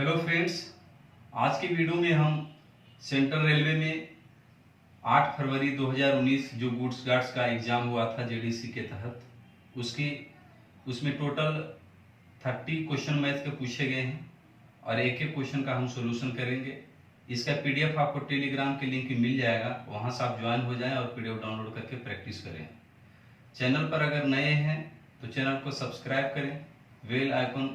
Hello friends, आज की video में हम सेंट्रल रेलवे में 8 फरवरी 2019 जो गुड्स गार्ड्स का एग्जाम हुआ था जेडीसी के तहत उसमें टोटल 30 क्वेश्चन मैथ के पूछे गए हैं और एक एक क्वेश्चन का हम सॉल्यूशन करेंगे। इसका पीडीएफ आपको टेलीग्राम के लिंक मिल जाएगा, वहां से आप ज्वाइन हो जाएं और पीडीएफ डाउनलोड करके प्रैक्टिस करें। चैनल पर अगर नए हैं तो चैनल को सब्सक्राइब करें, बेल आइकन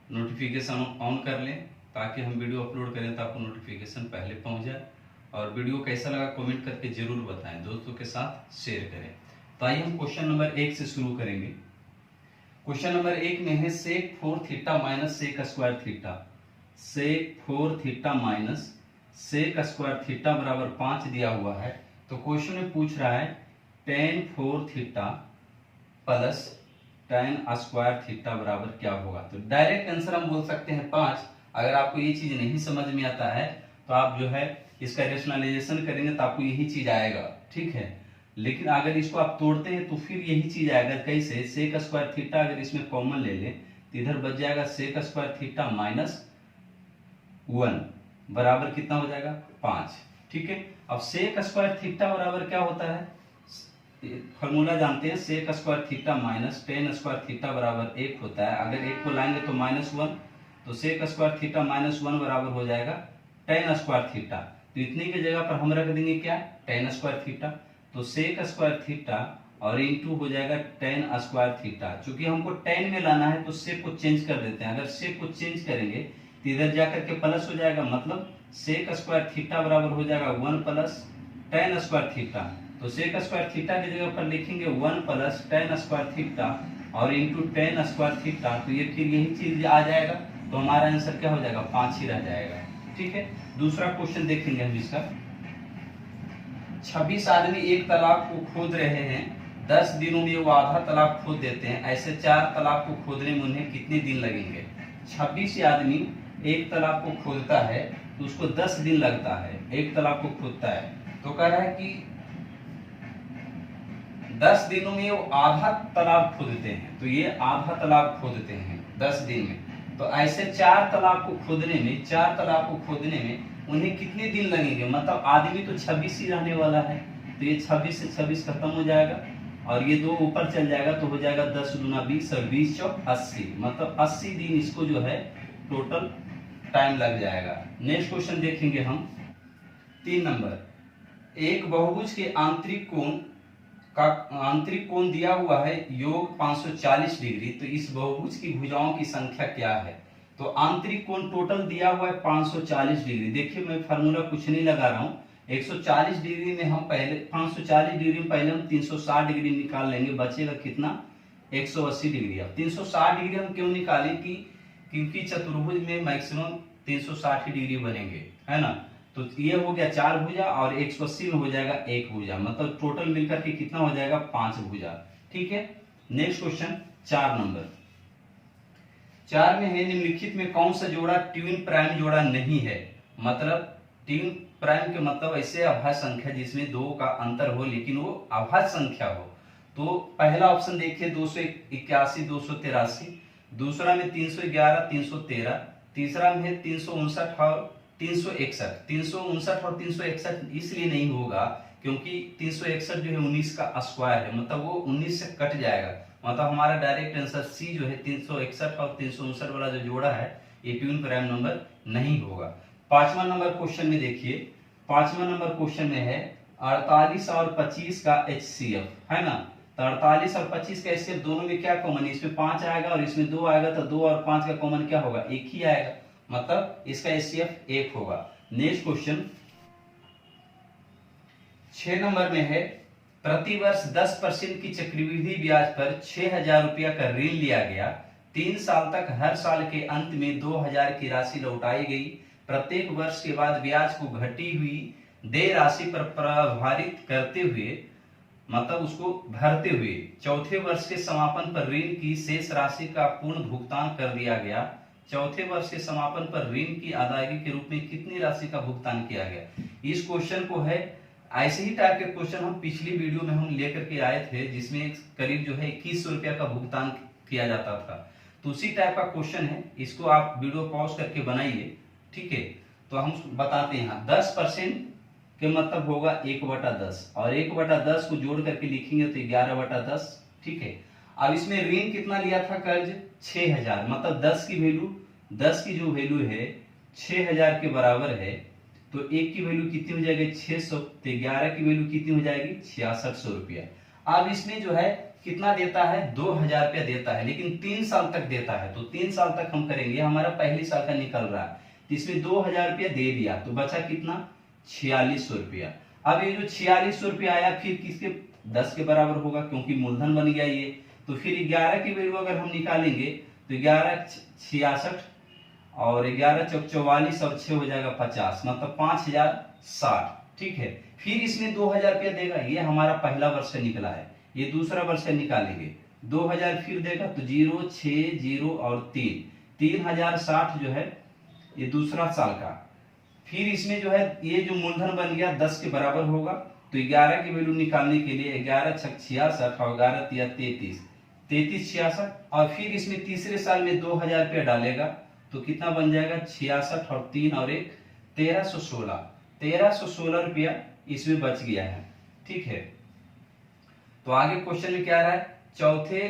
नोटिफिकेशन ऑन कर लें ताकि हम वीडियो अपलोड करें तो आपको नोटिफिकेशन पहले पहुंच जाए। और वीडियो कैसा लगा कमेंट करके जरूर बताएं, दोस्तों के साथ शेयर करें। तो आइए हम क्वेश्चन नंबर 1 से शुरू करेंगे। क्वेश्चन नंबर 1 में है sec 4 theta minus sec square theta. Sec 4 theta minus sec square theta बराबर 5 दिया हुआ है। तो क्वेश्चन में पूछ रहा है tan 4 theta plus tan square theta बराबर क्या होगा। तो डायरेक्ट आंसर हम बोल सकते हैं 5। अगर आपको ये चीज नहीं समझ में आता है तो आप जो है इसका रेशनलाइजेशन करेंगे तो आपको यही चीज आएगा, ठीक है। लेकिन अगर इसको आप तोड़ते हैं तो फिर यही चीज आएगा। कैसे? सेक स्क्वायर थीटा अगर इसमें कॉमन ले लें तो इधर बच जाएगा सेक स्क्वायर थीटा माइनस 1 बराबर कितना हो जाएगा 5, ठीक है। अब सेक स्क्वायर थीटा बराबर क्या होता है, फॉर्मूला जानते हैं, sec square theta minus tan square theta बराबर 1 होता है। अगर 1 को लाएंगे तो -1, तो सेक स्क्वायर थीटा -1 बराबर हो जाएगा टेन स्क्वायर थीटा। तो इतने की जगह पर हम रख देंगे क्या, टेन स्क्वायर थीटा। तो सेक स्क्वायर थीटा और इंटू हो जाएगा टेन स्क्वायर थीटा। चूंकि हमको टेन में लाना है तो सेक को चेंज कर देते हैं। अगर सेक को चेंज करेंगे तो इधर जाकर के प्लस हो जाएगा, मतलब सेक स्क्वायर थीटा बराबर हो जाएगा 1 प्लस टेन स्क्वायर थीटा। तो सेक स्क्वायर थीटा की जगह पर लिखेंगे 1 प्लस टेन स्क्वायर थीटा और इंटू टेन स्क्वायर थीटा। तो ये फिर यही चीज आ जाएगा, तो हमारा आंसर क्या हो जाएगा 5 ही रह जाएगा, ठीक है। दूसरा क्वेश्चन देखेंगे हम इसका। 26 आदमी एक तालाब को खोद रहे हैं, 10 दिनों में वो आधा तालाब खोद देते हैं। ऐसे 4 तालाब को खोदने में उन्हें कितने दिन लगेंगे। 26 आदमी एक तालाब को खोदता है तो उसको 10 दिन लगता है, एक तालाब को खोदता है। तो कह रहा है कि 10 दिनों में वो आधा तालाब खोदते हैं, तो ये आधा तालाब खोदते हैं 10 दिन में। तो ऐसे 4 तालाब को खोदने में उन्हें कितने दिन लगेंगे। मतलब आदमी तो 26 ही रहने वाला है, तो ये 26 से 26 खत्म हो जाएगा और ये 2 ऊपर चल जाएगा तो हो जाएगा 10 दूना 20 और 20 चौक 80, मतलब 80 दिन इसको जो है टोटल टाइम लग जाएगा। नेक्स्ट क्वेश्चन देखेंगे हम 3 नंबर। एक बहुभुज के आंतरिक कोण दिया हुआ है योग 540 डिग्री। तो इस बहुभुज की भुजाओं की संख्या क्या है। तो आंतरिक कोण टोटल दिया हुआ है 540 डिग्री। देखिए मैं फार्मूला कुछ नहीं लगा रहा हूँ। 140 डिग्री में हम पहले 540 डिग्री में पहले हम 360 डिग्री निकाल लेंगे, बचेगा कितना 180 डिग्री। अब 360 डिग्री हम क्यों निकालें कि क्योंकि चतुर्भुज में मैक्सिमम 360 डिग्री बनेंगे, है ना। तो ये हो गया 4 भुजा और 180 में हो जाएगा 1 भुजा, मतलब टोटल मिलकर के कितना हो जाएगा 5 भुजा, ठीक है। Next question 4 number. 4 में है निम्नलिखित में कौन सा जोड़ा ट्विन प्राइम जोड़ा नहीं है। मतलब ट्विन प्राइम के मतलब ऐसे अभाज्य संख्या जिसमें 2 का अंतर हो लेकिन वो अभाज्य संख्या हो। तो पहला ऑप्शन देखिए 281 283, दूसरा में 311 313, तीसरा में 359 और 361। 359 और 361 इसलिए नहीं होगा क्योंकि 361 जो है 19 का स्क्वायर है, मतलब वो 19 से कट जाएगा। मतलब हमारा डायरेक्ट आंसर सी जो है 361 और 359 वाला जो जोड़ा है ये ट्विन प्राइम नंबर नहीं होगा। 5वां नंबर क्वेश्चन में देखिए, 5वां नंबर क्वेश्चन में है 48 और 25 का HCF, है ना। तो 48 और 25 का HCF दोनों में क्या कॉमन है, इसमें 5 आएगा और इसमें 2 आएगा, तो 2 और 5 का कॉमन क्या होगा 1 ही आएगा, मतलब इसका HCF 1 होगा। नेक्स्ट क्वेश्चन 6 नंबर में है प्रतिवर्ष 10% की चक्रवृद्धि ब्याज पर 6000 रुपया का ऋण लिया गया। 3 साल तक हर साल के अंत में 2000 की राशि लौटाई गई। प्रत्येक वर्ष के बाद ब्याज को घटी हुई देय राशि पर प्रभारित करते हुए, मतलब उसको भरते हुए चौथे वर्ष के समापन पर ऋण की शेष राशि का पूर्ण भुगतान कर दिया गया। चौथे वर्ष के समापन पर ऋण की अदायगी के रूप में कितनी राशि का भुगतान किया गया। इस क्वेश्चन को है ऐसे ही टाइप के क्वेश्चन हम पिछली वीडियो में हम लेकर के आए थे जिसमें करीब जो है 2100 रुपया का भुगतान किया जाता था। तो उसी टाइप का क्वेश्चन है, इसको आप वीडियो पॉज करके बनाइए, ठीक है। तो हम बताते हैं, 10% के मतलब होगा 1/10, और 1/10 को जोड़ करके लिखेंगे तो 11/10, ठीक है। अब इसमें ऋण कितना लिया था कर्ज, 6000, मतलब 10 की वैल्यू, 10 की जो वैल्यू है 6000 के बराबर है, तो 1 की वैल्यू कितनी हो जाएगी 600, तो 11 की वैल्यू कितनी हो जाएगी 6600 रुपया। अब इसमें जो है कितना देता है 2000 रुपया देता है, लेकिन 3 साल तक देता है, तो 3 साल तक हम करेंगे, हमारा पहली साल का निकल रहा है, तो इसमें 2000 रुपया दे दिया, तो बचा कितना 4600 रुपया। अब ये जो 4600 रुपया आया फिर किसके 10 के बराबर होगा, क्योंकि मूलधन बन गया ये, तो फिर 11 की वैल्यू अगर हम निकालेंगे तो 11 66 और 11 चौक 44 और 6 हो जाएगा 50, मतलब 5060, ठीक है। फिर इसमें 2000 रुपया देगा, ये हमारा पहला वर्ष से निकला है, ये दूसरा वर्ष से निकालेंगे, 2000 फिर देगा तो 0 6 0 और 3060 जो है ये दूसरा साल का। फिर इसमें जो है ये जो मूलधन बन गया 10 के बराबर होगा, तो 11 की वैल्यू निकालने के लिए 11 छक 66 और 11 तिया 33, 3366, और फिर इसमें तीसरे साल में 2000 रुपया डालेगा, तो कितना बन जाएगा 66 और 3 और 1 1316, 1316 रुपया इसमें बच गया है, ठीक है। तो आगे क्वेश्चन में क्या रहा है, चौथे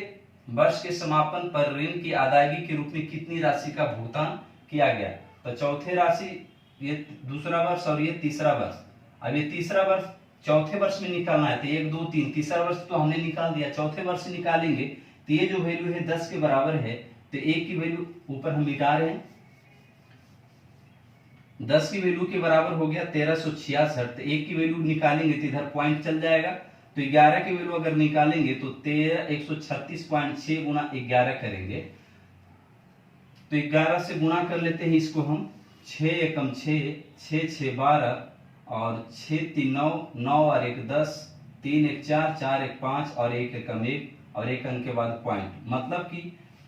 वर्ष के समापन पर ऋण की अदायगी के रूप में कितनी राशि का भुगतान किया गया। तो चौथे राशि ये दूसरा वर्ष और ये तीसरा वर्ष। अब ये तीसरा वर्ष चौथे वर्ष में निकालना है, तो 1 2 3, तीसरा वर्ष तो हमने निकाल दिया, चौथे वर्ष निकालेंगे तो ये जो वैल्यू है 10 के बराबर है, तो 1 की वैल्यू ऊपर हम मिटा रहे हैं, 10 की वैल्यू के बराबर हो गया 1366, तो 1 की वैल्यू निकालेंगे तो इधर पॉइंट चल जाएगा, तो 11 की वैल्यू अगर निकालेंगे तो 136.6 गुना 11 करेंगे, तो 11 से गुणा कर लेते हैं इसको हम, 6 एकम 6, 6 6 12 और 6 3 9, 9 और 1 10, 3 1 4, 4 1 5 और 1 एकम 1 और 1 अंक के बाद पॉइंट, मतलब कि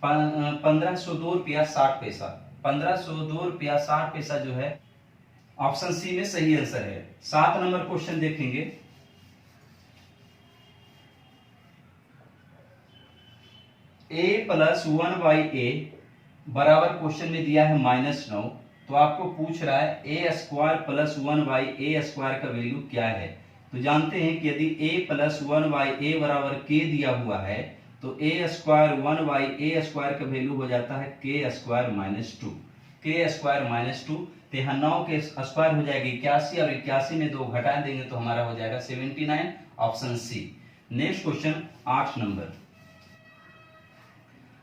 1502 रुपया 60 पैसा, 1502 रुपया 60 पैसा जो है ऑप्शन सी में सही आंसर है। 7 नंबर क्वेश्चन देखेंगे, a प्लस 1/a बराबर क्वेश्चन में दिया है -9, तो आपको पूछ रहा है a square plus 1/a square का वैल्यू क्या है। तो जानते हैं कि यदि a प्लस 1/a बराबर k दिया हुआ है, तो a स्क्वायर 1/a स्क्वायर का वैल्यू हो जाता है k स्क्वायर -2, k स्क्वायर -2, तो यहाँ 9 के स्क्वायर हो जाएगा 81 और 81 में 2 घटा देंगे तो हमारा हो जाएगा 79, option C. Next question 8 number,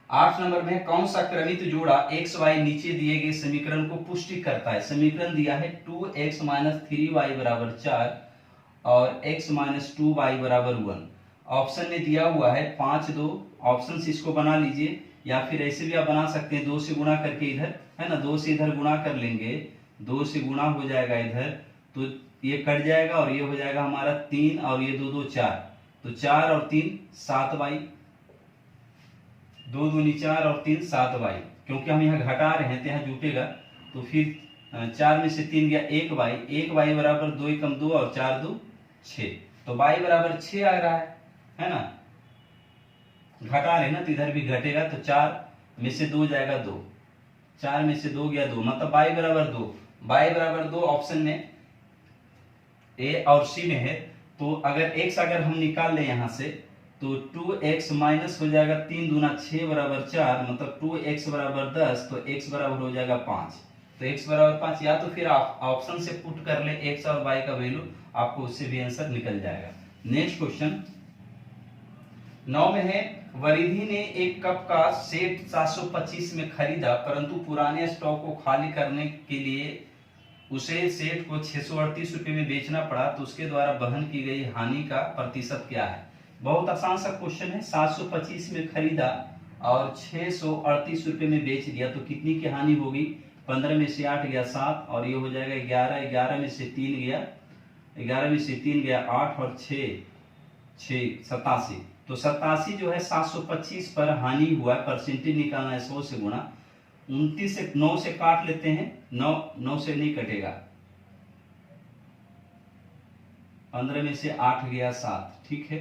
8 number में कौन सा क्रमित जोड़ा x y नीचे दिए गए समीकरण को पुष्टि करता है। समीकरण दिया है 2x - 3y = 4 और x - 2y = 1। ऑप्शन में दिया हुआ है 5 2, ऑप्शन से इसको बना लीजिए, या फिर ऐसे भी आप बना सकते हैं 2 से गुणा करके इधर, है ना, 2 से इधर गुणा कर लेंगे, 2 से गुणा हो जाएगा इधर, तो ये कट जाएगा और ये हो जाएगा हमारा 3 और ये 2 2 4, तो 4 और 3 7y, 2 दूनी 4 और 3 7y, क्योंकि हम यहाँ घटा रहे हैं तो यहाँ जुटेगा, तो फिर 4 में से 3 गया 1y, 1y बराबर 2 एकम 2 और 4 2 6, तो y बराबर 6 आ रहा है ना, घटा रहे ना तो इधर भी घटेगा, तो 4 में से 2 जाएगा 2, 4 में से 2 गया 2, मतलब y बराबर 2, y बराबर 2 ऑप्शन में ए और सी में है। तो अगर x अगर हम निकाल लें यहाँ से, तो 2x माइनस हो जाएगा 3 दूना 6 बराबर 4, मतलब 2x बराबर 10, तो x बराबर हो जाएगा 5, तो x बराबर 5, या तो फिर आप ऑप्शन से पुट कर ले x और y का वैल्यू, आपको उससे भी आंसर निकल जाएगा। नेक्स्ट क्वेश्चन 9 में है, वरिधि ने एक कप का सेट 725 में खरीदा, परंतु पुराने स्टॉक को खाली करने के लिए उसे सेट को 638 रुपये में बेचना पड़ा, तो उसके द्वारा वहन की गई हानि का प्रतिशत क्या है। बहुत आसान सा क्वेश्चन है, 725 में खरीदा और 638 रुपये में बेच दिया, तो कितनी की हानि होगी, 15 में से 8 गया 7 और ये हो जाएगा 11, 11 में से 3 गया, 11 में से 3 गया 8 और 6 87, तो 87 जो है 725 पर हानि हुआ, परसेंटेज निकालना है 100 से गुणा, 29 से 9 से काट लेते हैं, 9 से नहीं कटेगा, 15 में से 8 गया 7, ठीक है,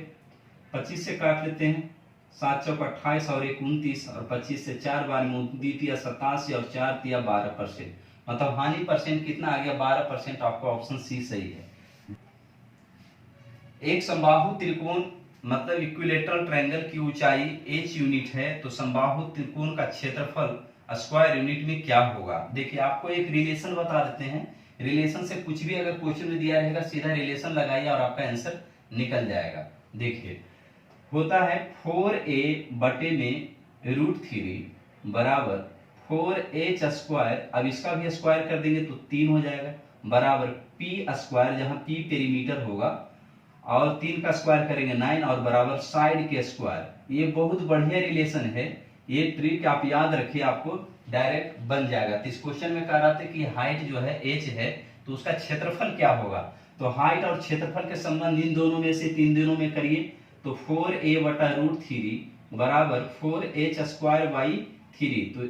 25 से काट लेते हैं, 7 चौक 28 और 1 29 और 25 से 4 बार में 87 और 4 दिया 12%। मतलब हानि परसेंट कितना आ गया 12%। आपका ऑप्शन सी सही है। एक समबाहु त्रिकोण मतलब इक्विलेटरल ट्रायंगल की ऊंचाई h यूनिट है तो समबाहु त्रिकोण का क्षेत्रफल स्क्वायर यूनिट में क्या होगा। देखिए आपको एक रिलेशन बता देते हैं। रिलेशन से कुछ भी अगर क्वेश्चन में दिया रहेगा सीधा रिलेशन लगाइए और आपका आंसर निकल जाएगा। देखिए होता है 4a बटे में √3 बराबर 4h स्क्वायर। अब इसका भी स्क्वायर कर देंगे तो 3 हो जाएगा बराबर p स्क्वायर, जहां p पेरीमीटर होगा, और 3 का स्क्वायर करेंगे 9 और बराबर साइड के स्क्वायर। ये बहुत बढ़िया रिलेशन है। ये ट्रिक आप याद रखिए, आपको डायरेक्ट बन जाएगा। तो इस क्वेश्चन में कह रहा था कि हाइट जो है h है तो उसका क्षेत्रफल क्या होगा। तो हाइट और क्षेत्रफल के संबंध इन दोनों में से 3 दिनों में करिए तो 4a बटा √3 बराबर 4h स्क्वायर बाई 3। तो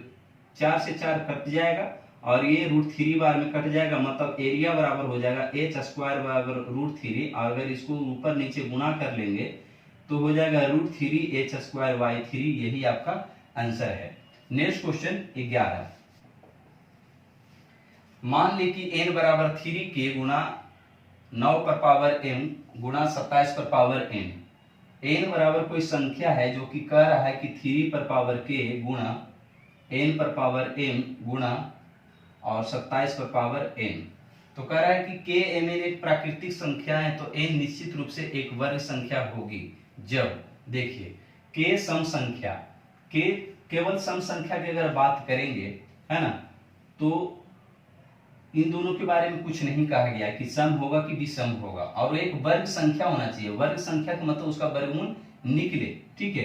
4 से 4 कट जाएगा और ये √3 बार में कट जाएगा, मतलब एरिया बराबर हो जाएगा h स्क्वायर बराबर √3। और अगर इसको ऊपर नीचे गुना कर लेंगे तो हो जाएगा √3h स्क्वायर बाई 3। यही आपका आंसर है। Next question 11। मान ली कि n बराबर 3k गुना 9 पर पावर m गुना 27 पर पावर n। n बराबर कोई संख्या है जो कि कह रहा है कि 3 पर पावर k गुना n पर पावर m गुना और 27 पर पावर n। तो कह रहा है कि k m n एक प्राकृतिक संख्या है तो n निश्चित रूप से एक वर्ग संख्या होगी। जब देखिए k सम संख्या, k केवल सम संख्या की अगर बात करेंगे है ना, तो इन दोनों के बारे में कुछ नहीं कहा गया कि सम होगा कि विषम होगा, और एक वर्ग संख्या होना चाहिए। वर्ग संख्या का मतलब उसका वर्गमूल निकले, ठीक है।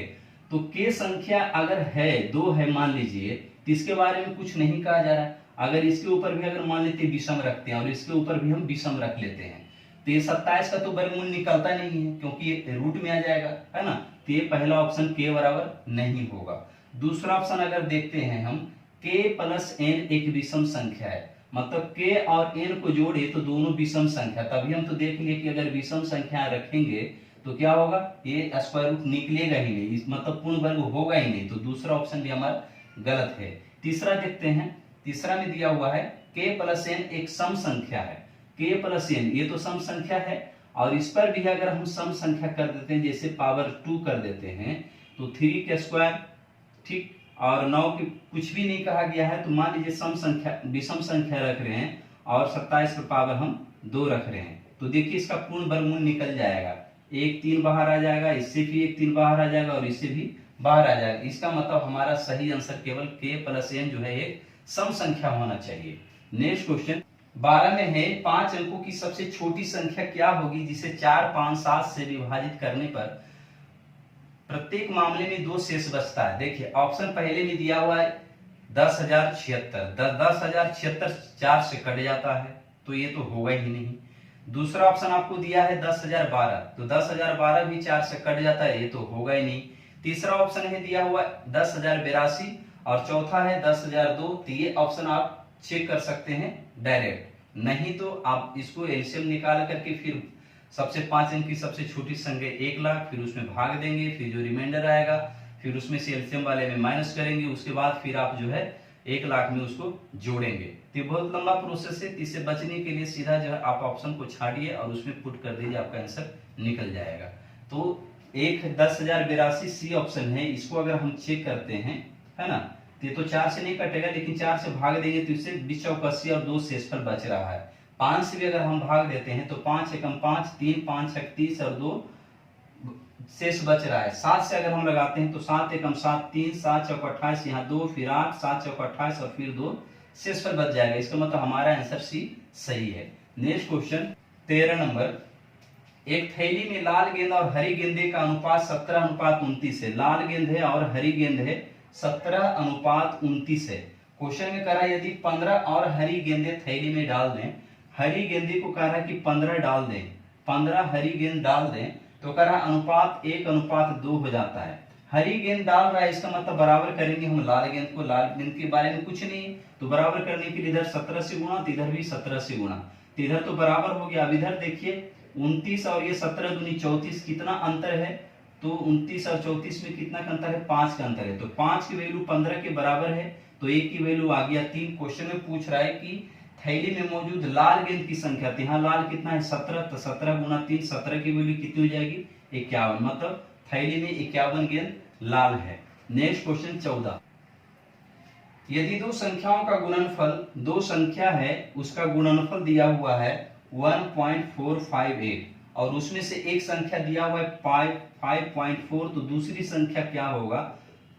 तो k संख्या अगर है 2 है मान लीजिए, तो इसके बारे में कुछ नहीं कहा जा रहा है। अगर इसके ऊपर भी अगर मान लेते विषम रखते हैं और इसके ऊपर भी हम विषम रख लेते हैं तो ये 27 का तो वर्गमूल निकलता नहीं है क्योंकि ये रूट में आ जाएगा, है ना। तो ये पहला ऑप्शन k बराबर नहीं होगा। दूसरा ऑप्शन अगर देखते हैं हम, k प्लस n एक विषम संख्या है, मतलब k और n को जोड़े तो दोनों विषम संख्या। तभी हम तो देखेंगे कि अगर विषम संख्या रखेंगे तो क्या होगा, ये स्क्वायर रूट निकलेगा ही नहीं, मतलब पूर्ण वर्ग होगा ही नहीं। तो दूसरा ऑप्शन भी हमारा गलत है। तीसरा देखते हैं। तीसरा में दिया हुआ है k प्लस n एक सम संख्या है। k प्लस n ये तो सम संख्या है, और इस पर भी अगर हम सम संख्या कर देते हैं, जैसे पावर 2 कर देते हैं तो 3 के स्क्वायर, ठीक, और 9 की कुछ भी नहीं कहा गया है तो मान लीजिए सम संख्या विषम संख्या रख रहे हैं और 27 पर पावर हम 2 रख रहे हैं। तो देखिए इसका पूर्ण वर्गमूल निकल जाएगा, एक 3 बाहर आ जाएगा, इससे भी एक 3 बाहर आ जाएगा और इससे भी बाहर आ जाएगा। इसका मतलब हमारा सही आंसर केवल k प्लस n जो है एक सम संख्या होना चाहिए। नेक्स्ट क्वेश्चन 12 में है 5 अंकों की सबसे छोटी संख्या क्या होगी जिसे 4, 5, 7 से विभाजित करने पर प्रत्येक मामले में 2 शेष बचता है। देखिए ऑप्शन पहले में दिया हुआ है 10,076। 10,076 4 से कट जाता है तो ये तो होगा ही नहीं। दूसरा ऑप्शन आपको दिया है 10,012, तो 10,012 भी 4 से कट जाता है, ये तो होगा ही नहीं। तीसरा ऑप्शन है दिया हुआ 10,082 और चौथा है 10,002। तो ये ऑप्शन आप चेक कर सकते हैं डायरेक्ट, नहीं तो आप इसको एलसीएम निकाल करके फिर सबसे 5 अंक की सबसे छोटी संख्या 1 लाख, फिर उसमें भाग देंगे, फिर जो रिमाइंडर आएगा फिर उसमें से एलसीएम वाले में माइनस करेंगे, उसके बाद फिर आप जो है 1 लाख में उसको जोड़ेंगे। तो बहुत लंबा प्रोसेस है। इससे बचने के लिए सीधा जो है आप ऑप्शन को छाड़िए और उसमें पुट कर दीजिए, आपका आंसर निकल जाएगा। तो एक 10,082 सी ऑप्शन है, इसको अगर हम चेक करते हैं, है ना, ये तो 4 से नहीं कटेगा लेकिन 4 से भाग देंगे तो इससे 20 चौक 80 और 2 शेष पर बच रहा है। 5 से भी अगर हम भाग देते हैं तो 5 एकम 5, 3 5 छक 30 और 2 शेष बच रहा है। 7 से अगर हम लगाते हैं तो 7 एकम 7, 3 7 चौक 28, यहाँ 2 फिर 8, 7 चौक 28 और फिर 2 शेष पर बच जाएगा। इसका मतलब हमारा आंसर सी सही है। नेक्स्ट क्वेश्चन 13 नंबर, एक थैली में लाल गेंद और हरी गेंदे का अनुपात 17:29 है। लाल गेंद है और हरी गेंद है 17:29 है। क्वेश्चन में कह रहा है यदि 15 और हरी गेंदे थैली में डाल दें, हरी गेंदे को कह रहा है कि 15 डाल दें, 15 हरी गेंद डाल दें, तो कह रहा है अनुपात 1:2 हो जाता है। हरी गेंद डाल रहा है, इसका मतलब बराबर करेंगे हम लाल गेंद को। लाल गेंद के बारे में कुछ नहीं, तो बराबर करने के लिए इधर 17 से गुणा, तो इधर भी 17 से गुणा, तो इधर तो बराबर हो गया। अब इधर देखिए 29 और ये 17 दूनी 34, कितना अंतर है, तो 29 और 34 में कितना का अंतर है, 5 का अंतर है। तो 5 की वैल्यू 15 के बराबर है, तो 1 की वैल्यू आ गया 3। क्वेश्चन में पूछ रहा है कि थैली में मौजूद लाल गेंद की संख्या, तो यहाँ लाल कितना है 17, तो 17 गुना 3, 17 की वैल्यू कितनी हो जाएगी 51, मतलब थैली में 51 गेंद लाल है। नेक्स्ट क्वेश्चन 14, यदि दो संख्याओं का गुणनफल, दो संख्या है उसका गुणनफल दिया हुआ है 1.458 और उसमें से एक संख्या दिया हुआ है 5.4, तो दूसरी संख्या क्या होगा,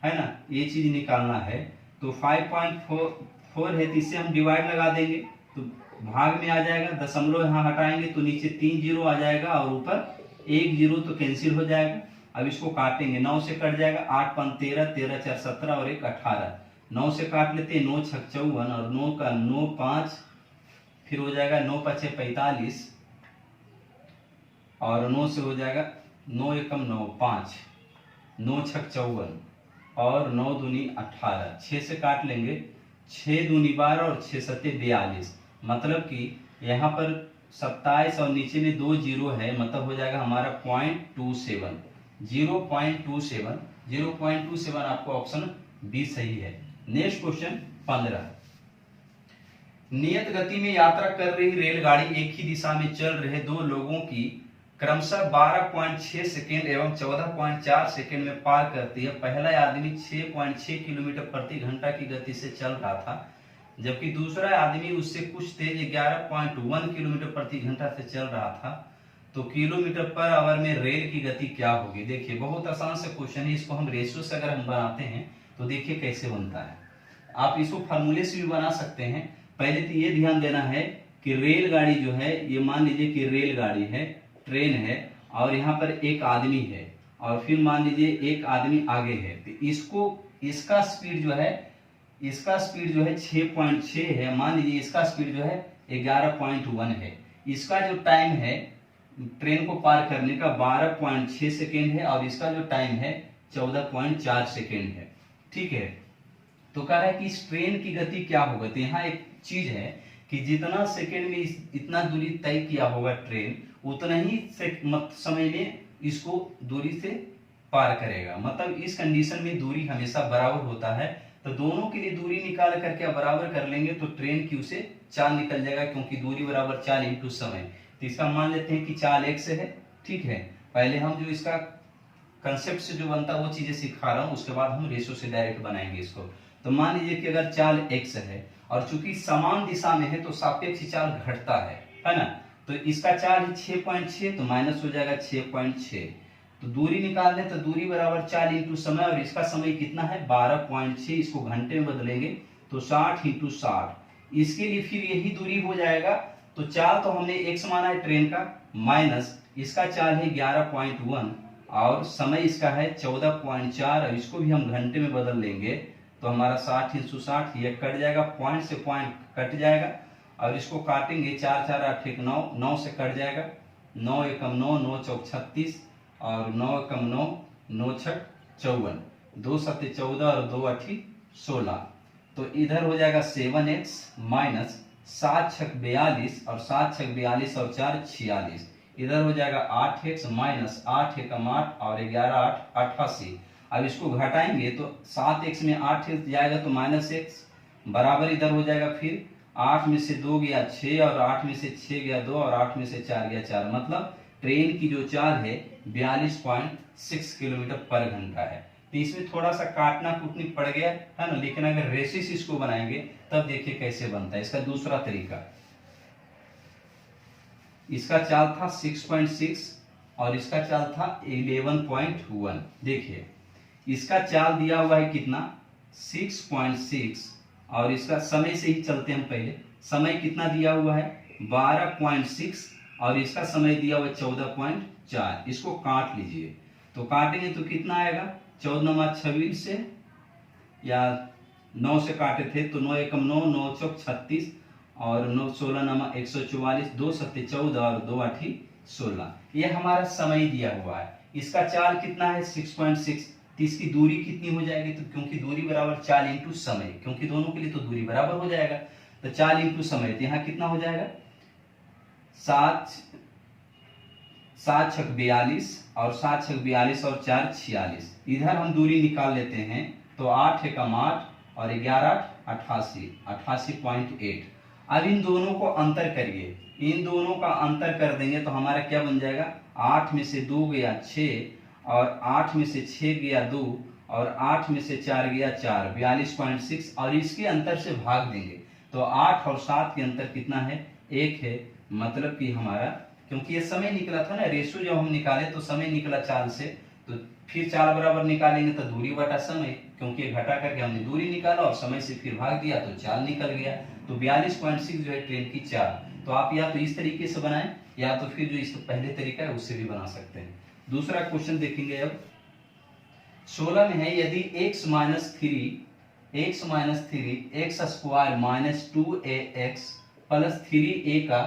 है ना, ये चीज निकालना है। तो 5.4 है, तो इससे हम डिवाइड लगा देंगे तो भाग में आ जाएगा, दशमलव यहाँ हटाएंगे तो नीचे 3 जीरो आ जाएगा और ऊपर 1 जीरो तो कैंसिल हो जाएगा। अब इसको काटेंगे, 9 से कट जाएगा, 8 5 13, 13 4 17 और 1 18, 9 से काट लेते हैं, 9 6 54 और 9 का 9 5, फिर हो जाएगा 9 5 45 और 9 से हो जाएगा 9 एकम 9 5, 9 6 54 और 9 दूनी 18, 6 से काट लेंगे, 6 दूनी 12 और 6 सत्ते 42, मतलब कि यहाँ पर 27 और नीचे में 2 जीरो है, मतलब हो जाएगा हमारा 0.27, 0.27, 0.27 आपको ऑप्शन बी सही है। नेक्स्ट क्वेश्चन 15, नियत गति में यात्रा कर रही रेलगाड़ी एक ही दिशा में चल रहे दो लोगों की क्रमशः 12.6 सेकेंड एवं 14.4 सेकेंड में पार करती है। पहला आदमी 6.6 किलोमीटर प्रति घंटा की गति से चल रहा था, जबकि दूसरा आदमी उससे कुछ तेज 11.1 किलोमीटर प्रति घंटा से चल रहा था। तो किलोमीटर पर आवर में रेल की गति क्या होगी। देखिए बहुत आसान से क्वेश्चन है, इसको हम रेशियो से अगर हम बनाते हैं तो देखिए कैसे बनता है। आप इसको फार्मूले से भी बना सकते हैं। पहले तो ये ध्यान देना है कि रेलगाड़ी जो है, ये मान लीजिए कि रेलगाड़ी है, ट्रेन है और यहाँ पर एक आदमी है और फिर मान लीजिए एक आदमी आगे है, तो इसको इसका स्पीड जो है, इसका स्पीड जो है 6.6 है, मान लीजिए इसका स्पीड जो है 11.1 है। इसका जो टाइम है ट्रेन को पार करने का 12.6 सेकेंड है और इसका जो टाइम है 14.4 सेकेंड है। ठीक है, तो कह रहा है कि इस ट्रेन की गति क्या होगा। तो यहाँ एक चीज है कि जितना सेकेंड में इतना दूरी तय किया होगा ट्रेन, उतना ही समय में इसको दूरी से पार करेगा। मतलब इस कंडीशन में दूरी हमेशा बराबर होता है, तो दोनों के लिए दूरी निकाल करके बराबर कर लेंगे तो ट्रेन क्यू से चाल निकल जाएगा, क्योंकि दूरी बराबर चाल इंटू समय। तो इसका मान लेते हैं कि चाल x है। ठीक है, पहले हम जो इसका कंसेप्ट से जो बनता है वो चीजें सिखा रहा हूं, उसके बाद हम रेशो से डायरेक्ट बनाएंगे इसको। तो मान लीजिए कि अगर चाल x है और चूंकि समान दिशा में है तो सापेक्ष चाल घटता है ना। तो इसका चाल है 6.6, तो माइनस हो जाएगा 6.6। तो दूरी निकाल लें तो दूरी बराबर चाल इंटू समय, और इसका समय कितना है 12.6, इसको घंटे में बदलेंगे तो 60 इंटू 60। इसके लिए फिर यही दूरी हो जाएगा। तो चाल तो हमने x माना है ट्रेन का, माइनस इसका चाल है 11.1 और समय इसका है 14.4, और इसको भी हम घंटे में बदल लेंगे तो हमारा 60 इंटू 60, ये कट जाएगा, पॉइंट से पॉइंट कट जाएगा और इसको काटेंगे 4 4 8 1 9, 9 से कट जाएगा, 9 एकम 9, 9 चौक 36 और 9 एकम 9, 9 छक 54, 2 सत्ते 14 और 2 अठी 16। तो इधर हो जाएगा 7x माइनस 7 छक 42 और 7 छक 42 और 4 46। इधर हो जाएगा 8x माइनस 8 एकम 8 और 11 8 88। अब इसको घटाएंगे तो 7x में 8x जाएगा तो माइनस x बराबर इधर हो जाएगा, फिर 8 में से 2 गया 6 और 8 में से 6 गया 2 और 8 में से 4 गया 4, मतलब ट्रेन की जो चाल है 42.6 किलोमीटर पर घंटा है। तो इसमें थोड़ा सा काटना कुटनी पड़ गया है ना, लेकिन अगर रेसिस इसको बनाएंगे तब देखिए कैसे बनता है। इसका दूसरा तरीका, इसका चाल था 6.6 और इसका चाल था 11.1। देखिए इसका चाल दिया हुआ है कितना 6.6 और इसका समय से ही चलते हैं, पहले समय कितना दिया हुआ है 12.6 और इसका समय दिया हुआ है 14.4। इसको काट लीजिए, तो काटेंगे तो कितना आएगा 14 26 से, या 9 से काटे थे तो 9 एकम 9, 9 चौक 36 और 9 16 नमा 144, 2 सत्ते 14 और 2 आठी 16। ये हमारा समय दिया हुआ है। इसका चाल कितना है 6.6, तो इसकी दूरी कितनी हो जाएगी, तो क्योंकि दूरी बराबर चाल इंटू समय, क्योंकि दोनों के लिए तो दूरी बराबर हो जाएगा, तो चाल इंटू समय, तो यहाँ कितना हो जाएगा 7 छक 42 और 7 छक 42 और 4 46। इधर हम दूरी निकाल लेते हैं तो 8 एकम 8 और 11 88 88.8। अब इन दोनों को अंतर करिए, इन दोनों का अंतर कर देंगे तो हमारा क्या बन जाएगा, 8 में से 2 गया 6 और 8 में से 6 गया 2 और 8 में से 4 गया 4, 42.6। और इसके अंतर से भाग देंगे तो 8 और 7 के अंतर कितना है, 1 है। मतलब कि हमारा, क्योंकि ये समय निकला था ना, रेशो जब हम निकाले तो समय निकला चाल से, तो फिर चाल बराबर निकालेंगे तो दूरी बटा समय, क्योंकि घटा करके हमने दूरी निकाला और समय से फिर भाग दिया तो चाल निकल गया। तो 42.6 जो है ट्रेन की चाल। तो आप या तो इस तरीके से बनाएं या तो फिर जो इसका पहले तरीका है उससे भी बना सकते हैं। दूसरा क्वेश्चन देखेंगे अब 16 में है, यदि x minus three x square minus 2ax plus 3a का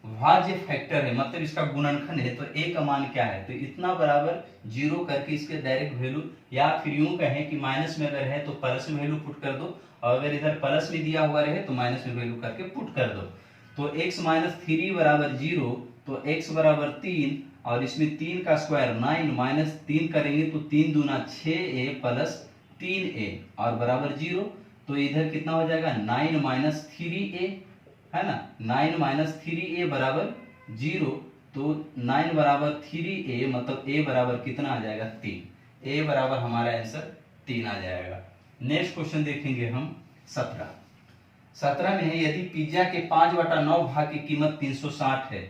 भाज्य फैक्टर है, मतलब इसका गुणनखंड है, तो a का मान क्या है, तो इतना बराबर 0 करके इसके डायरेक्ट वैल्यू, या फिर यूं कहें कि माइनस में अगर है तो प्लस में वैल्यू पुट कर दो, और अगर इधर प्लस में दिया हुआ रहे तो माइनस में वैल्यू करके पुट कर दो। तो x माइनस 3 बराबर 0, तो x बराबर 3 और इसमें 3 का स्क्वायर 9 माइनस 3 करेंगे तो 3 दूना 6a प्लस 3a और बराबर 0। तो इधर कितना हो जाएगा, 9 माइनस 3a है ना, 9 माइनस 3a बराबर 0। तो 9 बराबर 3a मतलब a बराबर कितना आ जाएगा, 3। a बराबर हमारा आंसर 3 आ जाएगा। नेक्स्ट क्वेश्चन देखेंगे हम 17 में है, यदि पिज्जा के 5/9 भाग की कीमत 360 है,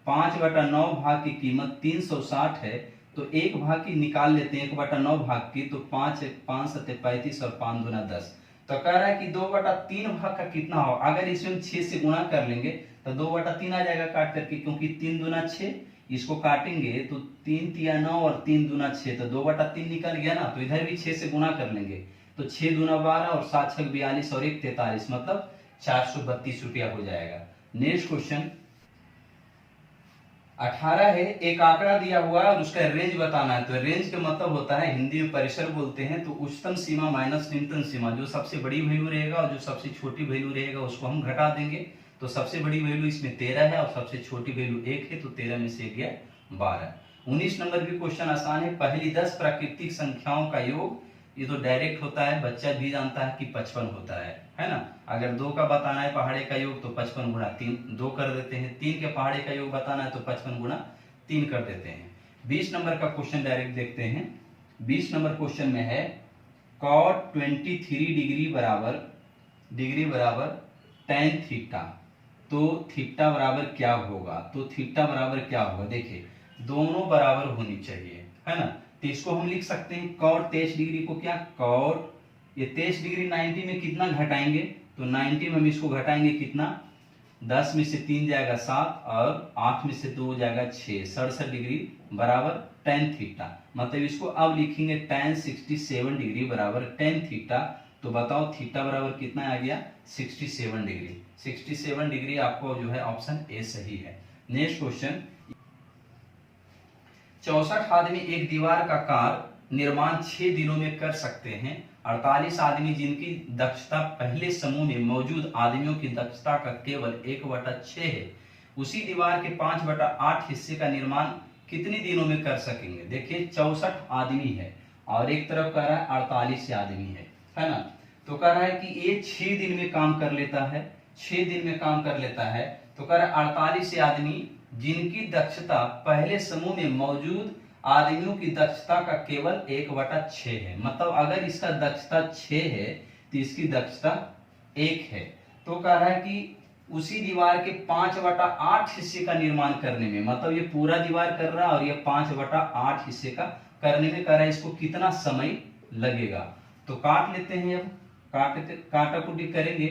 5/9 भाग की कीमत 360 है, तो एक भाग की निकाल लेते हैं, 1/9 भाग की, तो 5 7 35 और 5 दूना 10। तो कह रहा है कि 2/3 भाग का कितना हो, अगर इसमें 6 से गुणा कर लेंगे तो 2/3 आ जाएगा काट करके, क्योंकि 3 दूना 6, इसको काटेंगे तो 3 तिया 9 और 3 दूना 6, तो 2/3 निकल गया ना। तो इधर भी 6 से गुणा कर लेंगे तो 6 दूना 12 और 7 छक 42 और 1 43, मतलब 432 रुपया हो जाएगा। नेक्स्ट क्वेश्चन 18 है, एक आंकड़ा दिया हुआ है और उसका रेंज बताना है। तो रेंज का मतलब होता है, हिंदी में परिसर बोलते हैं, तो उच्चतम सीमा माइनस न्यूनतम सीमा, जो सबसे बड़ी वैल्यू रहेगा और जो सबसे छोटी वैल्यू रहेगा उसको हम घटा देंगे। तो सबसे बड़ी वैल्यू इसमें 13 है और सबसे छोटी वैल्यू 1 है, तो 13 में से गया 12। 19 नंबर भी क्वेश्चन आसान है, पहली 10 प्राकृतिक संख्याओं का योग, ये तो डायरेक्ट होता है, बच्चा भी जानता है कि 55 होता है ना। अगर 2 का बताना है पहाड़े का योग तो 55 गुणा 3 2 कर देते हैं, 3 के पहाड़े का योग बताना है तो 55 गुणा 3 कर देते हैं। 20 नंबर का क्वेश्चन डायरेक्ट देखते हैं। 20 नंबर क्वेश्चन में है cot 23 डिग्री बराबर tan थीटा, तो थीटा बराबर क्या होगा, तो थीटा बराबर क्या होगा, देखिए दोनों बराबर होनी चाहिए, है ना। तो इसको हम लिख सकते हैं cot 23 डिग्री को क्या, cot ये 23 डिग्री 90 में कितना घटाएंगे, तो 90 में हम इसको घटाएंगे कितना, 10 में से 3 जाएगा 7 और 8 में से 2 जाएगा 6, 67 डिग्री बराबर tan थीटा। मतलब इसको अब लिखेंगे tan 67 डिग्री बराबर tan थीटा। तो बताओ थीटा बराबर कितना आ गया, 67 डिग्री। 67 डिग्री आपको जो है ऑप्शन ए सही है। नेक्स्ट क्वेश्चन 64 आदमी एक दीवार का कार्य निर्माण 6 दिनों में कर सकते हैं। 48 आदमी जिनकी दक्षता पहले समूह में मौजूद आदमियों की दक्षता का केवल 1/6 है, उसी दीवार के 5/8 हिस्से का निर्माण कितने दिनों में कर सकेंगे। देखिए 64 आदमी है और एक तरफ कह रहा है 48 आदमी है ना। तो कह रहा है कि ये 6 दिन में काम कर लेता है, 6 दिन में काम कर लेता है। तो कह रहा है 48 आदमी जिनकी दक्षता पहले समूह में मौजूद आदमियों की दक्षता का केवल 1/6 है। मतलब अगर इसका दक्षता 6 है तो इसकी दक्षता 1 है। तो कह रहा है कि उसी दीवार के 5/8 हिस्से का निर्माण करने में, मतलब ये पूरा दीवार कर रहा है और ये 5/8 हिस्से का करने में कह रहा है इसको कितना समय लगेगा। तो काट लेते हैं, अब काटाकुटी करेंगे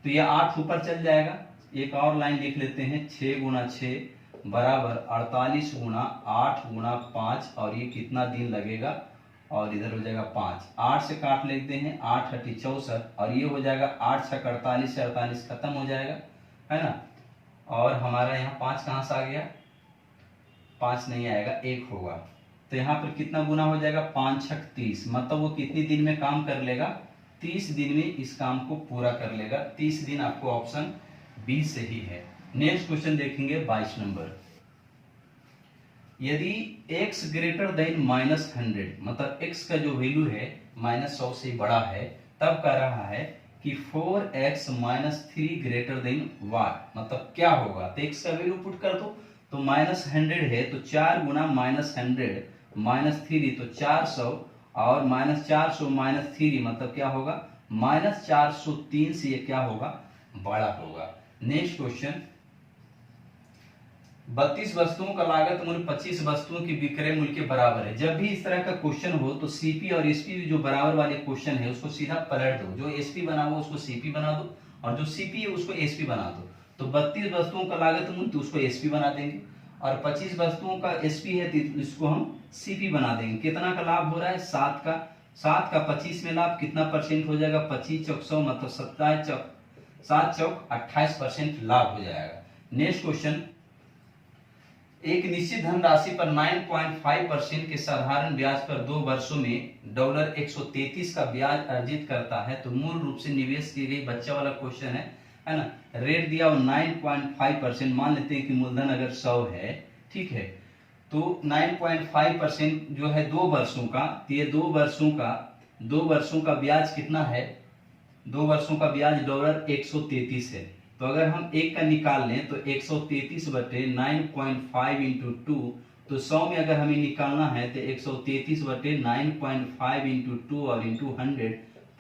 तो ये 8 ऊपर चल जाएगा। एक और लाइन लिख लेते हैं, 6 गुणा 6 बराबर 48 गुणा 8 गुणा 5, और ये कितना दिन लगेगा, और इधर हो जाएगा 5। 8 से काट लेते हैं, 8 × 64 और ये हो जाएगा 8 × 48 से 48 खत्म हो जाएगा, है ना। और हमारा यहाँ 5 कहाँ से आ गया, 5 नहीं आएगा, 1 होगा। तो यहाँ पर कितना गुना हो जाएगा, 5 × 30, मतलब वो कितने दिन में काम कर लेगा, 30 दिन में इस काम को पूरा कर लेगा। 30 दिन आपको ऑप्शन बी सही है। नेक्स्ट क्वेश्चन देखेंगे 22 नंबर। यदि x ग्रेटर देन -100 मतलब x का जो वैल्यू है -100 से बड़ा है, तब कह रहा है कि 4x - 3 ग्रेटर देन y मतलब क्या होगा। तो x का वैल्यू पुट कर दो, तो -100 है तो 4 गुना -100 -3 तो 400 और -400 -3 मतलब क्या होगा -403 से ये क्या होगा बड़ा होगा। नेक्स्ट क्वेश्चन, 32 वस्तुओं का लागत मूल्य 25 वस्तुओं की विक्रय मूल्य के बराबर है। जब भी इस तरह का क्वेश्चन हो तो सीपी और एसपी जो बराबर वाले क्वेश्चन है उसको सीधा पलट दो, जो एसपी बना हो उसको सीपी बना दो और जो सीपी है उसको एसपी बना दो। तो 32 वस्तुओं का लागत मूल्य तो उसको एसपी बना देंगे और 25 वस्तुओं का एसपी है तो इसको हम सीपी बना देंगे। कितना का लाभ हो रहा है 7 का 25 में लाभ कितना परसेंट हो जाएगा 25 चौक 100 मतलब 7 चौक 28% लाभ हो जाएगा। नेक्स्ट क्वेश्चन, एक निश्चित धनराशि पर 9.5% के साधारण ब्याज पर 2 वर्षों में $133 का ब्याज अर्जित करता है। तो मूल रूप से निवेश की गई बच्चा वाला क्वेश्चन है ना। रेट दिया हो 9.5%, मान लेते हैं कि मूलधन अगर 100 है, ठीक है, तो 9.5% जो है 2 वर्षों का, तो ये 2 वर्षों का ब्याज कितना है, 2 वर्षों का ब्याज $133 है। तो अगर हम एक का निकाल लें तो 133 बटे 9.5 इंटू 2, तो 100 में अगर हमें निकालना है तो 133 बटे 9.5 इंटू 2 और इंटू 100,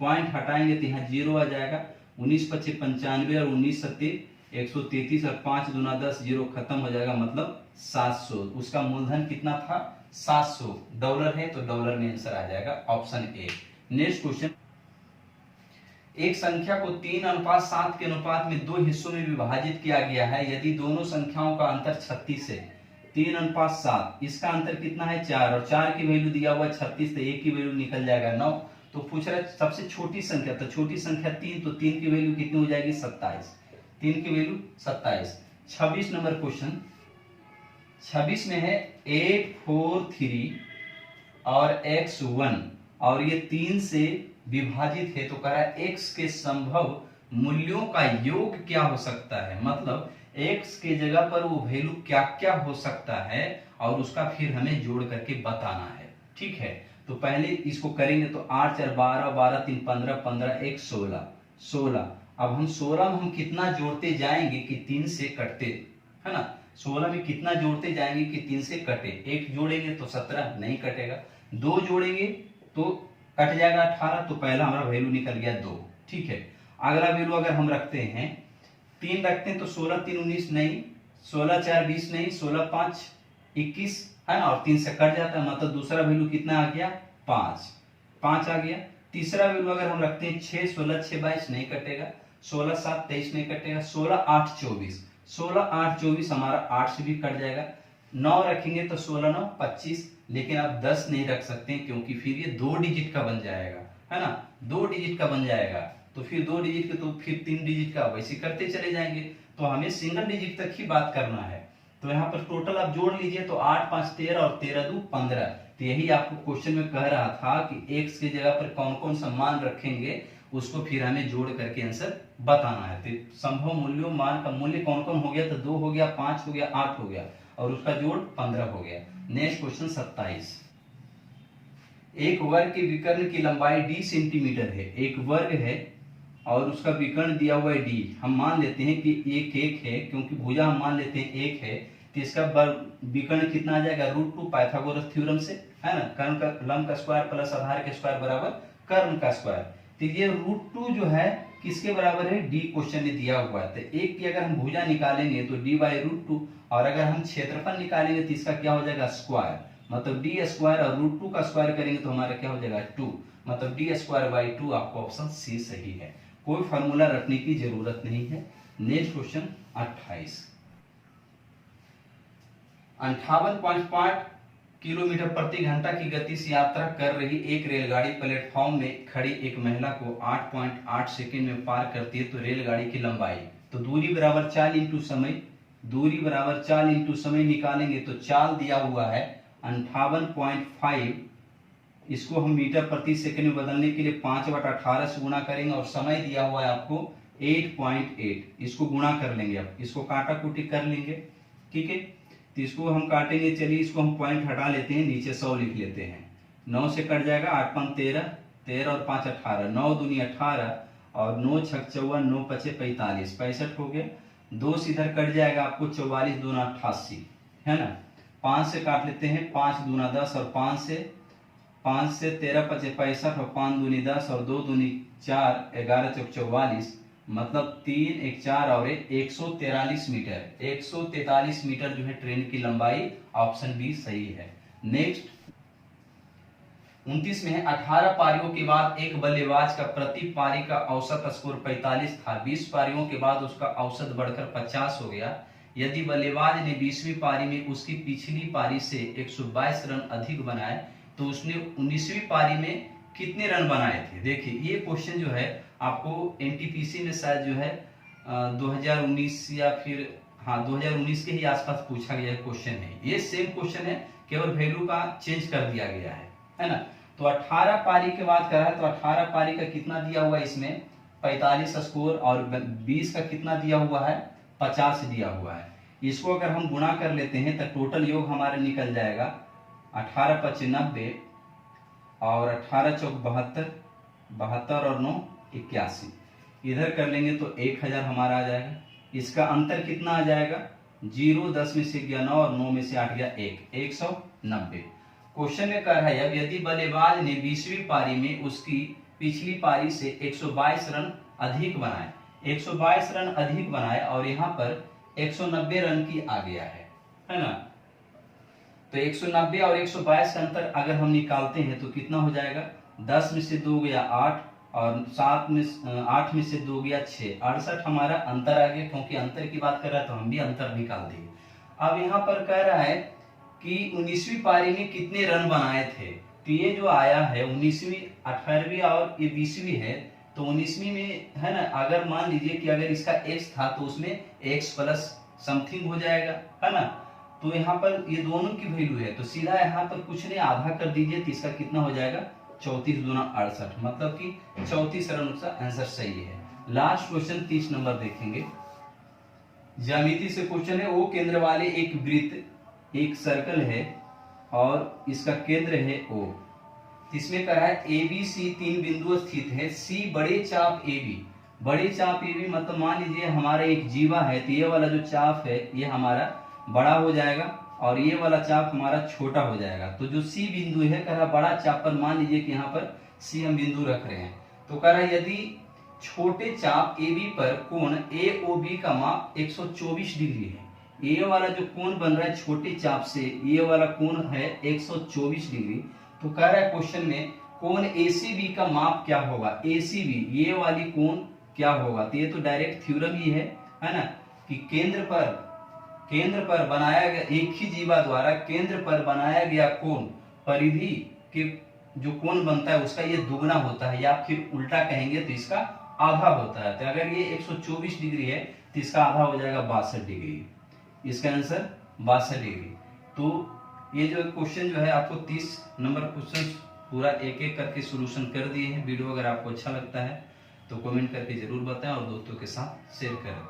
पॉइंट हटाएंगे तो यहाँ 0 आ जाएगा। 19 पच्चे 95 और 19 सत्ते 133 और 5 दूना 10, 0 खत्म हो जाएगा मतलब 700। उसका मूलधन कितना था $700 है, तो डॉलर में आंसर आ जाएगा ऑप्शन ए। नेक्स्ट क्वेश्चन, एक संख्या को 3:7 के अनुपात में 2 हिस्सों में विभाजित किया गया है। यदि दोनों संख्याओं का अंतर 36 है, 3:7, इसका अंतर कितना है 4 और 4 की वैल्यू दिया हुआ है 36, तो एक की वैल्यू निकल जाएगा 9। तो पूछ रहा है सबसे छोटी संख्या, तो छोटी संख्या 3, तो 3 की वैल्यू कितनी हो जाएगी 27, 3 की वैल्यू 27। 26 नंबर क्वेश्चन, 26 में है 8, 4, 3 और x1 और ये 3 से विभाजित है, तो कह रहा है x के संभव मूल्यों का योग क्या हो सकता है। मतलब x के जगह पर वो वैल्यू क्या क्या हो सकता है और उसका फिर हमें जोड़ करके बताना है, ठीक है। तो पहले इसको करेंगे तो 8 4 12, 12 3 15, 15 1 16, 16। अब हम 16 में हम कितना जोड़ते जाएंगे कि 3 से कटते, है ना। 16 में कितना जोड़ते जाएंगे कि 3 से कटे। 1 जोड़ेंगे तो 17 नहीं कटेगा, 2 जोड़ेंगे तो कट जाएगा 18, तो पहला हमारा वैल्यू निकल गया 2, ठीक है। अगला वैल्यू अगर हम रखते हैं 3 रखते हैं तो 16 3 19 नहीं, 16 4 20 नहीं, 16 5 21, है ना, और 3 से कट जाता है मतलब दूसरा वैल्यू कितना आ गया 5 आ गया। तीसरा वैल्यू अगर हम रखते हैं 6, 16 6 22 नहीं कटेगा, 16 7 23 नहीं कटेगा, 16 8 24, 16 8 24 हमारा 8 से भी कट जाएगा। 9 रखेंगे तो 16 9 25, लेकिन आप 10 नहीं रख सकते क्योंकि फिर ये 2 डिजिट का बन जाएगा, है ना, 2 डिजिट का बन जाएगा। तो फिर 2 डिजिट के तो फिर 3 डिजिट का वैसे करते चले जाएंगे, तो हमें सिंगल डिजिट तक ही बात करना है। तो यहाँ पर टोटल आप जोड़ लीजिए तो 8 5 13 और 13 2 15। तो यही आपको क्वेश्चन में कह रहा था कि x की जगह पर कौन कौन सा मान रखेंगे, उसको फिर हमें जोड़ करके आंसर बताना है। तो संभव मूल्यों मान का मूल्य कौन कौन हो गया, तो 2 हो गया, 5 हो गया, 8 हो गया और उसका जोड़ 15 हो गया। नेक्स्ट क्वेश्चन 27, एक वर्ग के विकर्ण की लंबाई d सेंटीमीटर है। एक वर्ग है और उसका विकर्ण दिया हुआ है d। हम मान लेते हैं कि एक है, क्योंकि भुजा हम मान लेते हैं 1 है, तो इसका विकर्ण कितना आ जाएगा √2 पाइथागोरस थ्योरम से, है ना। कर्ण का लंब का स्क्वायर प्लस आधार के स्क्वायर बराबर कर्ण का स्क्वायर। तो ये √2 जो है किसके बराबर है, d क्वेश्चन ने दिया हुआ है। तो एक की अगर हम भुजा निकालेंगे तो d/√2 और अगर हम क्षेत्रफल निकालेंगे तो इसका क्या हो जाएगा स्क्वायर, मतलब d स्क्वायर और √2 का स्क्वायर करेंगे तो हमारा क्या हो जाएगा 2, मतलब d²/2। आपको ऑप्शन सी सही है, कोई फार्मूला रखने की जरूरत नहीं है। नेक्स्ट क्वेश्चन 28, 58.5 किलोमीटर प्रति घंटा की गति से यात्रा कर रही एक रेलगाड़ी प्लेटफॉर्म में खड़ी एक महिला को 8.8 सेकंड में पार करती है। तो रेलगाड़ी की लंबाई, तो दूरी बराबर चाल इंटू समय, दूरी बराबर चाल इंटू समय निकालेंगे तो चाल दिया हुआ है 58.5, इसको हम मीटर प्रति सेकंड में बदलने के लिए 5/18 से गुणा करेंगे और समय दिया हुआ है आपको 8.8, इसको गुणा कर लेंगे। अब इसको काटा कुटी कर लेंगे, ठीक है। तो इसको हम काटेंगे। चलिए इसको हम पॉइंट हटा लेते हैं, नीचे 100 लिख लेते हैं। 9 से कट जाएगा, 8 5 13, 13 और 5 18, 9 दूनी 18 और 9 6 54, 9 5 45, 65 हो गया। 2 से इधर कट जाएगा आपको, 44 दूना 88 है ना। 5 से काट लेते हैं, 5 दूना 10 और 5 से 13 5 65 और 5 दूनी 10 और 2 दूनी 4, 11 चौक 44, मतलब 3 1 4 और 143 मीटर। 143 मीटर जो है ट्रेन की लंबाई, ऑप्शन बी सही है। नेक्स्ट 29 में है, 18 पारियों के बाद एक बल्लेबाज का प्रति पारी का औसत स्कोर 45 था। 20 पारियों के बाद उसका औसत बढ़कर 50 हो गया। यदि बल्लेबाज ने 20वीं पारी में उसकी पिछली पारी से 122 रन अधिक बनाए तो उसने 19वीं पारी में कितने रन बनाए थे। देखिए ये क्वेश्चन जो है आपको एनटीपीसी में शायद जो है 2019 या फिर 2019 के ही आसपास पूछा गया क्वेश्चन है। ये सेम क्वेश्चन है, केवल वैल्यू का चेंज कर दिया गया है ना। तो 18 पारी की बात कर रहा है, तो 18 पारी का कितना दिया हुआ है इसमें 45 स्कोर, और 20 का कितना दिया हुआ है 50 दिया हुआ है। इसको अगर हम गुणा कर लेते हैं तो टोटल योग हमारा निकल जाएगा 18 5 90 और 18 चौक 72, 72 और 9 81। इधर कर लेंगे तो 1000 हमारा आ जाएगा। इसका अंतर कितना आ जाएगा, 0 10 में से गया 9 और 9 में से 8 गया 1, 190। क्वेश्चन में कह रहा है अब यदि बल्लेबाज ने 20वीं पारी में उसकी पिछली पारी से 122 रन अधिक बनाए, 122 रन अधिक बनाए और यहाँ पर 190 रन की आ गया है ना। तो 190 और 122 का अंतर अगर हम निकालते हैं तो कितना हो जाएगा, 10 में से 2 गया 8 और 8 में से 2 गया 6, 68 हमारा अंतर आ गया। क्योंकि अंतर की बात कर रहा है तो हम भी अंतर निकाल देंगे। अब यहाँ पर कह रहा है कि 19वीं पारी में कितने रन बनाए थे, तो ये जो आया है 19वीं 18वीं और ये 20वीं है, तो 19वीं में है ना, अगर मान लीजिए कि अगर इसका x था तो उसमें x प्लस समथिंग हो जाएगा है ना। तो यहाँ पर ये दोनों की वैल्यू है तो सीधा यहाँ पर कुछ नहीं आधा कर दीजिए तो इसका कितना हो जाएगा 34 दूना 68, मतलब कि 34 रन उसका आंसर सही है। लास्ट क्वेश्चन 30 नंबर देखेंगे। ज्यामिति से क्वेश्चन है, वो केंद्र वाले एक वृत्त एक सर्कल है और इसका केंद्र है O। इसमें कहा है ABC 3 बिंदु स्थित है, C बड़े चाप AB, बड़े चाप AB मतलब मान लीजिए हमारा एक जीवा है तो ये वाला जो चाप है ये हमारा बड़ा हो जाएगा और ये वाला चाप हमारा छोटा हो जाएगा। तो जो C बिंदु है कह रहा बड़ा चाप पर मान लीजिए कि यहाँ पर C हम बिंदु रख रहे हैं, तो कह रहा यदि छोटे चाप AB पर कोण AOB का माप 124 डिग्री है, ये वाला जो कोण बन रहा है छोटे चाप से ये वाला कोण है 124 डिग्री, तो कह रहा है क्वेश्चन में कोण ACB का माप क्या होगा। ACB ये वाली कोण क्या होगा, तो ये तो डायरेक्ट थ्योरम ही है ना, कि केंद्र पर बनाया गया एक ही जीवा द्वारा केंद्र पर बनाया गया कोण परिधि के जो कोण बनता है उसका ये दुगना होता है, या फिर उल्टा कहेंगे तो इसका आधा होता है। तो अगर ये 124 डिग्री है तो इसका आधा हो जाएगा 62 डिग्री, इसका आंसर 62 डिग्री। तो ये जो क्वेश्चन जो है आपको 30 नंबर क्वेश्चन पूरा एक एक करके सोल्यूशन कर दिए हैं। वीडियो अगर आपको अच्छा लगता है तो कमेंट करके जरूर बताएं और दोस्तों के साथ शेयर करें।